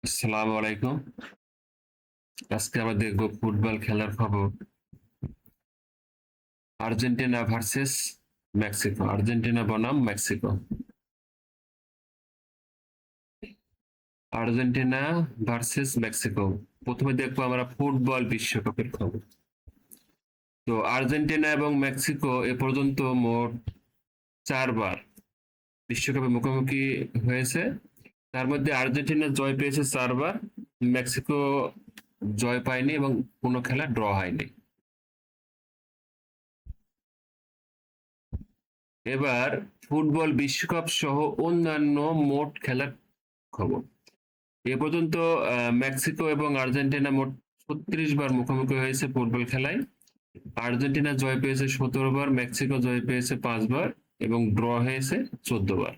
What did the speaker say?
আসসালামু আলাইকুম। আজকে আমরা দেখব ফুটবল খেলার খবর। Argentina versus Mexico. আর্জেন্টিনা বনাম মেক্সিকো। Argentina versus Mexico. প্রথমে দেখবো আমরা ফুটবল বিশ্বকাপের খবর। তো আর্জেন্টিনা এবং মেক্সিকো এ পর্যন্ত মোট 4 বার বিশ্বকাপে মুখোমুখি হয়েছে। তার মধ্যে আর্জেন্টিনা জয় পেয়েছে 4 বার, মেক্সিকো জয় পায়নি এবং কোনো খেলা ড্র হয়নি। এবার ফুটবল বিশ্বকাপ সহ অন্যান্য মোট খেলার খবর। এ পর্যন্ত মেক্সিকো এবং আর্জেন্টিনা মোট ৩৬ বার মুখোমুখি হয়েছে ফুটবল খেলায়। আর্জেন্টিনা জয় পেয়েছে ১৭ বার, মেক্সিকো জয় পেয়েছে ৫ বার এবং ড্র হয়েছে ১৪ বার।